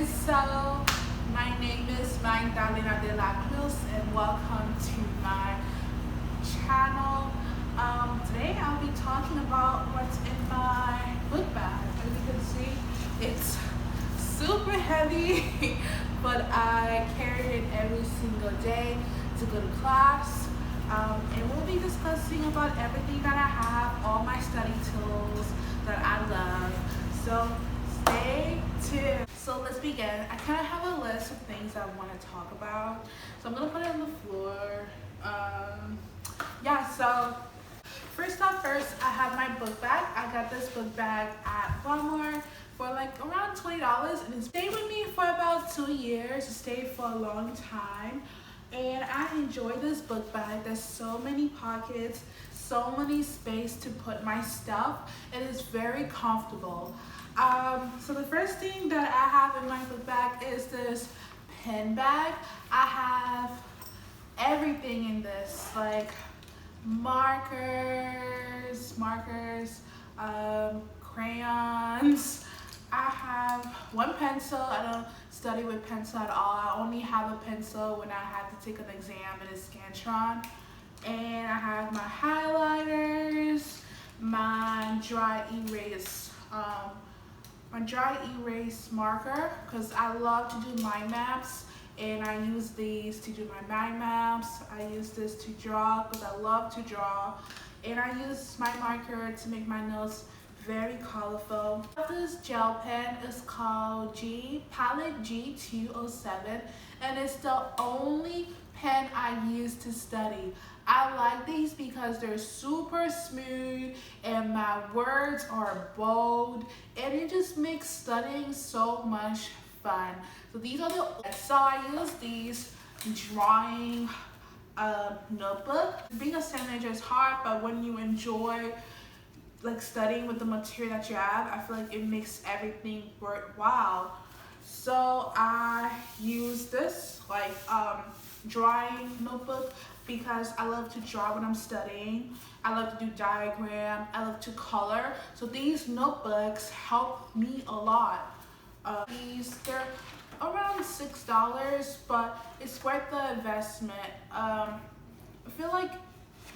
so my name is Magdalena de la Cruz and welcome to my channel. Today I'll be talking about what's in my book bag. As you can see, it's super heavy, but I carry it every single day to go to class. And we'll be discussing about everything that I have, all my study tools that I love. So stay tuned. So let's begin. I kind of have a list of things I want to talk about. So I'm going to put it on the floor. So first off, I have my book bag. I got this book bag at FAMU for like around $20, and it stayed with me for about 2 years. It stayed for a long time. And I enjoy this book bag. There's so many pockets, so many space to put my stuff, and it's very comfortable. So the first thing that I have in my book bag is this pen bag. I have everything in this, like markers, crayons. I have one pencil. I don't study with pencil at all. I only have a pencil when I have to take an exam in a Scantron. And I have my highlighters, my dry erase marker, because I love to do mind maps, and I use these to do my mind maps. I use this to draw because I love to draw, and I use my marker to make my notes very colorful. This gel pen is called Palette G207, and it's the only pen I use to study. I like these because they're super smooth and my words are bold, and it just makes studying so much fun. So these are so I use these drawing notebook. Being a STEM major is hard, but when you enjoy like studying with the material that you have, I feel like it makes everything worthwhile. So I use this like drawing notebook because I love to draw when I'm studying. I love to do diagram. I love to color. So these notebooks help me a lot. They're around $6, but it's worth the investment. I feel like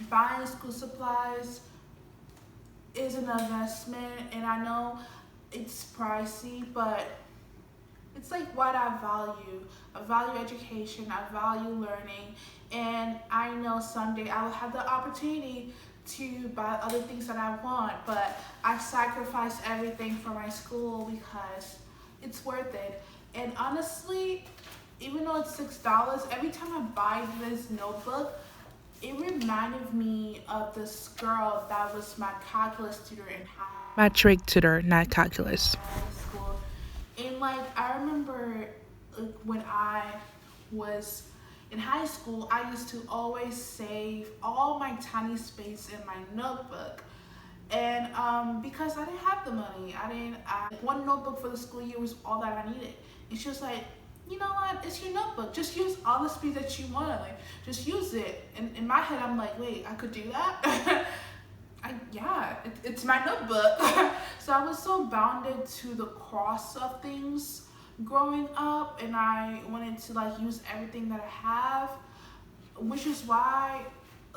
buying school supplies is an investment, and I know it's pricey, but it's like what I value. I value education, I value learning, and I know someday I will have the opportunity to buy other things that I want, but I sacrifice everything for my school because it's worth it. And honestly, even though it's $6, every time I buy this notebook, it reminded me of this girl that was my calculus tutor in Matric tutor, not calculus. high school. And like I remember when I was in high school, I used to always save all my tiny space in my notebook. And because I didn't have the money, one notebook for the school year was all that I needed. And she was like, you know what, it's your notebook. Just use all the space that you want. Like, just use it. And in my head, I'm like, wait, I could do that? It's my notebook. So I was so bounded to the cost of things growing up, and I wanted to like use everything that I have, which is why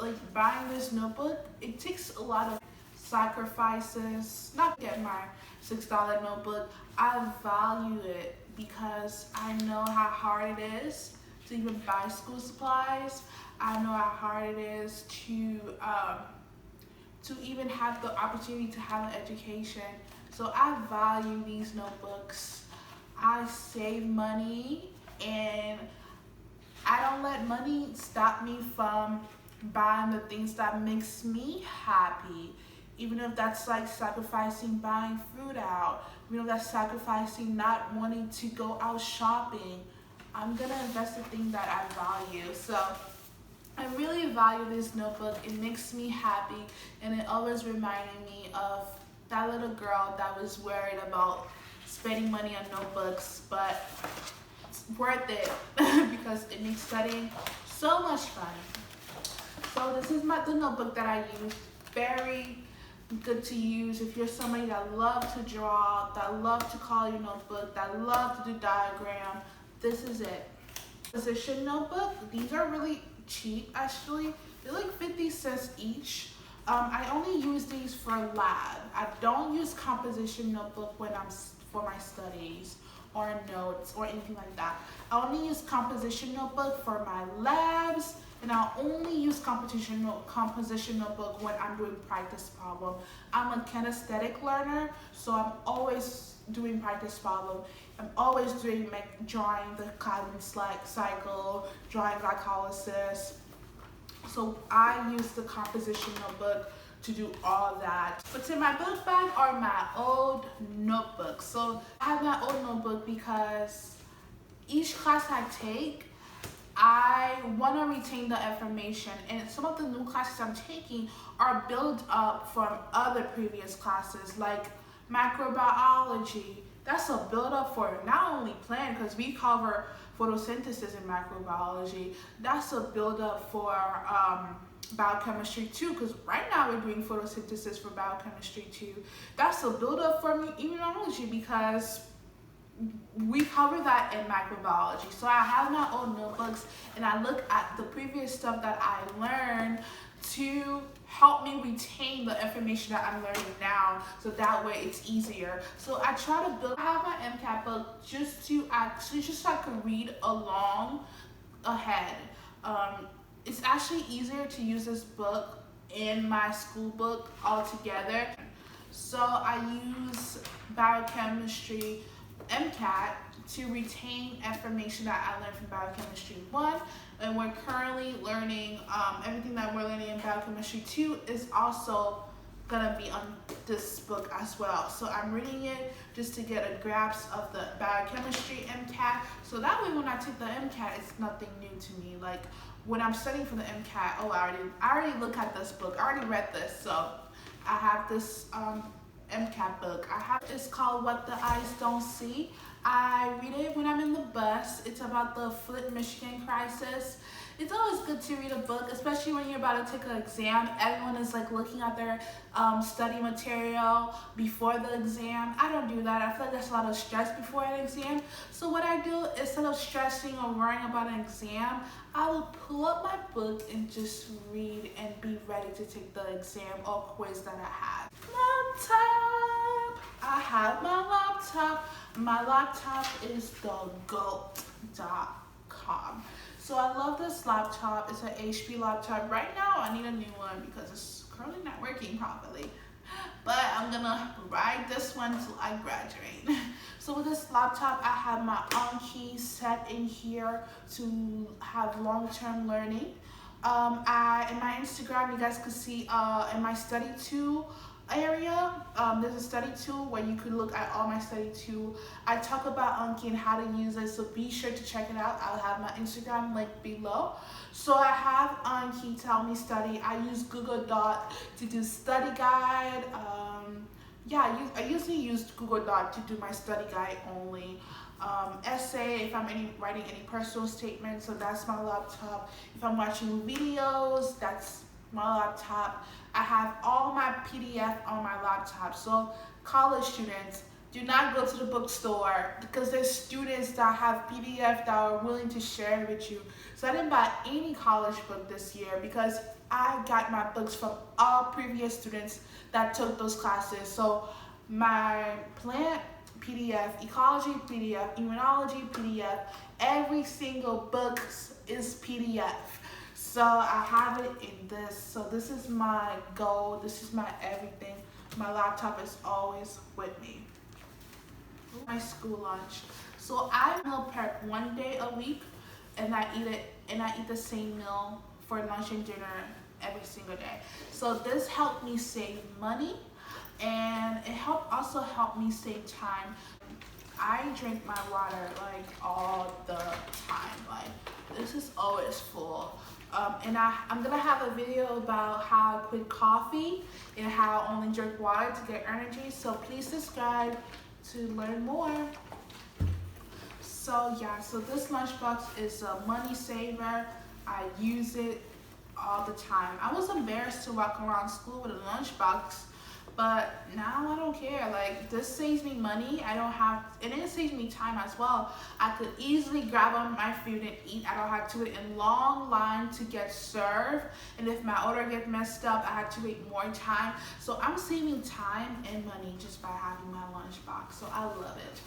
like buying this notebook, it takes a lot of sacrifices. Not to get my $6 notebook, I value it because I know how hard it is to even buy school supplies. I know how hard it is to even have the opportunity to have an education. So I value these notebooks. I save money, and I don't let money stop me from buying the things that makes me happy. Even if that's like sacrificing buying food out, even if that's sacrificing not wanting to go out shopping, I'm gonna invest in things that I value. So I really value this notebook. It makes me happy, and it always reminded me of that little girl that was worried about spending money on notebooks, but it's worth it because it makes studying so much fun. So this is the notebook that I use. Very good to use if you're somebody that loves to draw, that loves to color your notebook, that loves to do diagram. This is it. Composition notebook. These are really cheap actually. They're like 50 cents each. I only use these for lab. I don't use composition notebook when I'm for my studies or notes or anything like that. I only use composition notebook for my labs, and I'll only use composition notebook when I'm doing practice problem. I'm a kinesthetic learner, so I'm always doing practice problem. I'm always doing drawing the carbon cycle, drawing glycolysis. So I use the composition notebook to do all that. What's in my book bag are my old notebooks. So I have my old notebook because each class I take, I want to retain the information, and some of the new classes I'm taking are built up from other previous classes, like macrobiology. That's a build up for not only plant, because we cover photosynthesis in macrobiology. That's a build up for biochemistry too, because right now we're doing photosynthesis for biochemistry too. That's a build up for immunology because we cover that in microbiology. So I have my own notebooks and I look at the previous stuff that I learned to help me retain the information that I'm learning now, so that way it's easier. So I try to build, I have my MCAT book just so I can read along ahead. It's actually easier to use this book in my school book altogether. So I use biochemistry MCAT to retain information that I learned from Biochemistry 1, and we're currently learning, everything that we're learning in Biochemistry 2 is also gonna be on this book as well. So I'm reading it just to get a grasp of the Biochemistry MCAT, so that way when I take the MCAT, it's nothing new to me. Like when I'm studying for the MCAT, oh, I already looked at this book, I already read this, so I have this MCAT book. It's called What the Eyes Don't See. I read it when I'm in the bus. It's about the Flint, Michigan crisis. It's always good to read a book, especially when you're about to take an exam. Everyone is like looking at their study material before the exam. I don't do that. I feel like there's a lot of stress before an exam. So what I do, instead of stressing or worrying about an exam, I will pull up my book and just read and be ready to take the exam or quiz that I have. Laptop. I have my laptop. My laptop is the GOAT.com. So I love this laptop. It's an HP laptop. Right now I need a new one because it's currently not working properly. But I'm gonna ride this one till I graduate. So with this laptop, I have my Anki set in here to have long-term learning. In my Instagram, you guys can see in my study tool area, there's a study tool where you can look at all my study tool. I talk about Anki and how to use it, so be sure to check it out. I'll have my Instagram link below. So I have Anki to help me study. I use Google Doc to do study guide. I usually use Google Doc to do my study guide only. Essay, if I'm writing any personal statements, so that's my laptop. If I'm watching videos, that's my laptop. I have all my PDF on my laptop. So college students, do not go to the bookstore because there's students that have PDF that are willing to share it with you. So I didn't buy any college book this year because I got my books from all previous students that took those classes. So my plant PDF, ecology PDF, immunology PDF, every single book is PDF. So I have it in this. So this is my goal. This is my everything. My laptop is always with me. My school lunch. So I meal prep one day a week, and I eat the same meal for lunch and dinner every single day. So this helped me save money, and it also helped me save time. I drink my water like all the time. Like this is always full. And I'm gonna have a video about how I quit coffee and how I only drink water to get energy. So please subscribe to learn more. So yeah, so this lunchbox is a money saver. I use it all the time. I was embarrassed to walk around school with a lunchbox But now I don't care. Like, this saves me money. I don't have, and it saves me time as well. I could easily grab on my food and eat. I don't have to wait in long line to get served. And if my order gets messed up, I had to wait more time. So I'm saving time and money just by having my lunchbox. So I love it.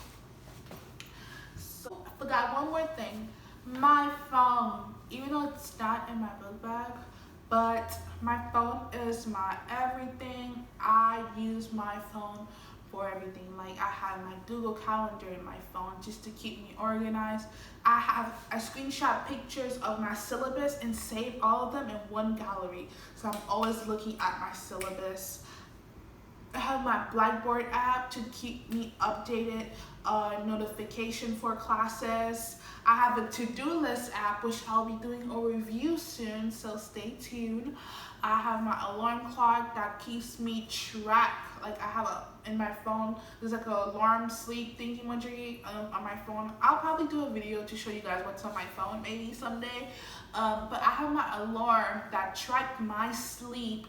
So I forgot one more thing. My phone, even though it's not in my book bag, but my phone is my everything. I use my phone for everything. Like, I have my Google Calendar in my phone just to keep me organized. I screenshot pictures of my syllabus and save all of them in one gallery. So I'm always looking at my syllabus. I have my Blackboard app to keep me updated, notification for classes. I have a to-do list app, which I'll be doing a review soon, so stay tuned. I have my alarm clock that keeps me track. Like, I have in my phone, there's like an alarm sleep thingy majiggy on my phone. I'll probably do a video to show you guys what's on my phone maybe someday. But I have my alarm that track my sleep,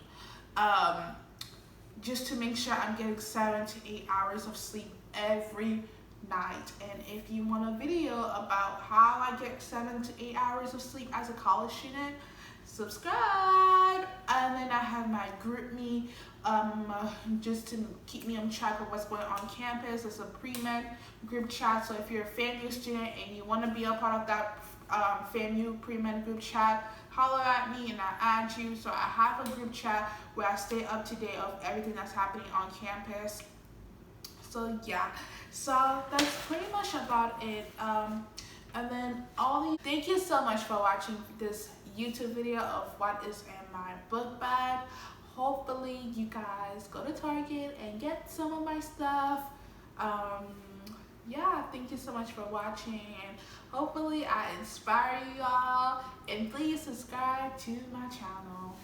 just to make sure I'm getting 7 to 8 hours of sleep every night. And if you want a video about how I get 7 to 8 hours of sleep as a college student, subscribe. And then I have my GroupMe, just to keep me on track of what's going on campus. It's a pre-med group chat, so if you're a FAMU student and you want to be a part of that FAMU pre-med group chat, holler at me and I'll add you. So I have a group chat where I stay up to date of everything that's happening on campus. So yeah, so that's pretty much about it. And then thank you so much for watching this YouTube video of what is in my book bag. Hopefully you guys go to Target and get some of my stuff. Yeah, thank you so much for watching, and hopefully I inspire you all, and please subscribe to my channel.